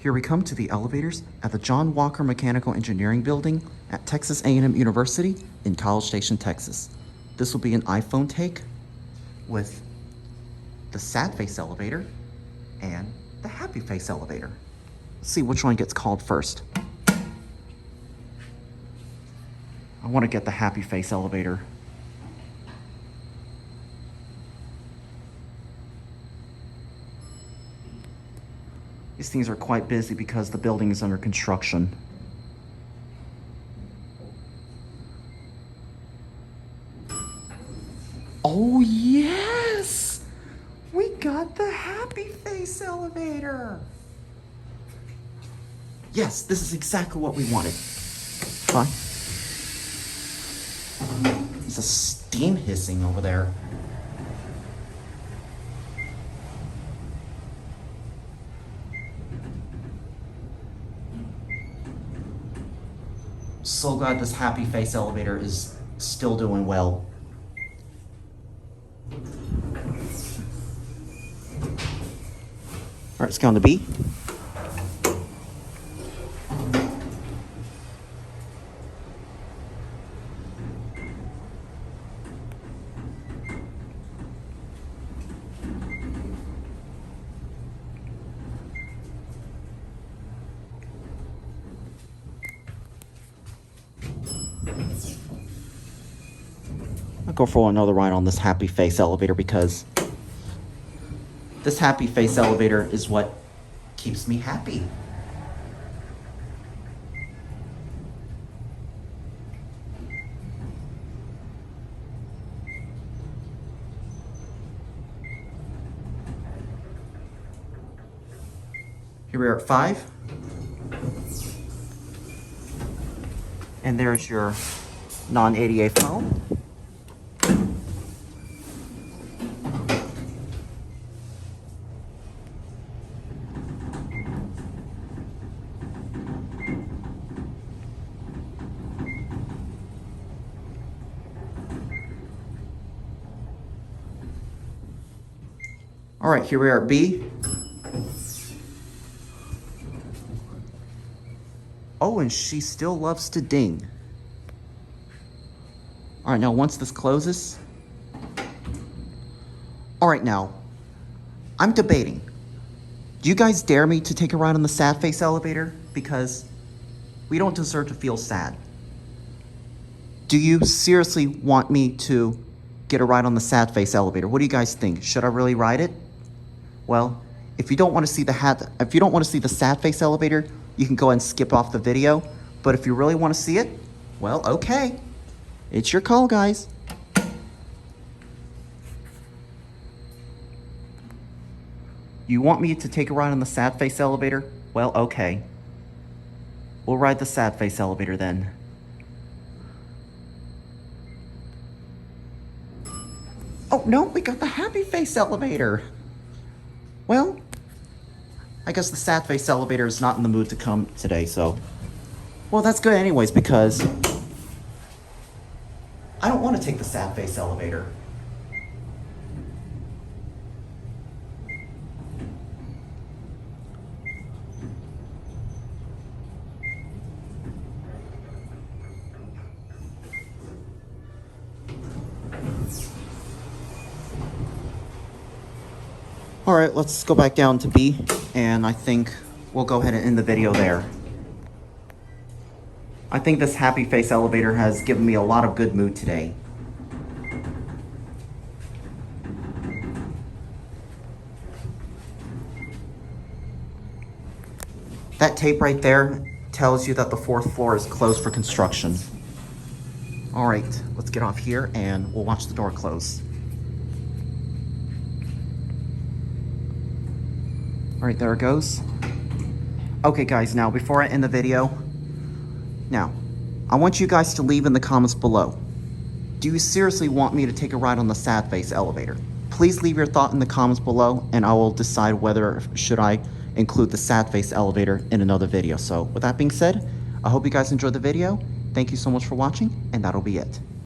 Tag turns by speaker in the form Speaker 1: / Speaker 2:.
Speaker 1: Here we come to the elevators at the John Walker Mechanical Engineering Building at Texas A&M University in College Station, Texas. This will be an iPhone take with the sad face elevator and the happy face elevator. Let's see which one gets called first. I want to get the happy face elevator. These things are quite busy because the building is under construction. Oh yes! We got the happy face elevator! Yes, this is exactly what we wanted. Huh? There's a steam hissing over there. So glad this happy face elevator is still doing well. All right, it's going to be. I'll go for another ride on this happy face elevator because this happy face elevator is what keeps me happy. Here we are at 5. And there's your non-ADA phone. All right, here we are at B. Oh, and she still loves to ding. All right, now once this closes. All right, now, I'm debating. Do you guys dare me to take a ride on the sad face elevator? Because we don't deserve to feel sad. Do you seriously want me to get a ride on the sad face elevator? What do you guys think? Should I really ride it? Well, if you don't want to see the sad face elevator, you can go ahead and skip off the video. But if you really want to see it, well, okay. It's your call, guys. You want me to take a ride on the sad face elevator? Well, okay. We'll ride the sad face elevator then. Oh, no, we got the happy face elevator. Well, I guess the sad face elevator is not in the mood to come today, so. Well, that's good anyways, because I don't want to take the sad face elevator. All right, let's go back down to B, and I think we'll go ahead and end the video there. I think this happy face elevator has given me a lot of good mood today. That tape right there tells you that the 4th floor is closed for construction. All right, let's get off here and we'll watch the door close. All right, there it goes. Okay, guys, now before I end the video, I want you guys to leave in the comments below. Do you seriously want me to take a ride on the sad face elevator? Please leave your thought in the comments below and I will decide whether should I include the sad face elevator in another video. So with that being said, I hope you guys enjoyed the video. Thank you so much for watching, and that'll be it.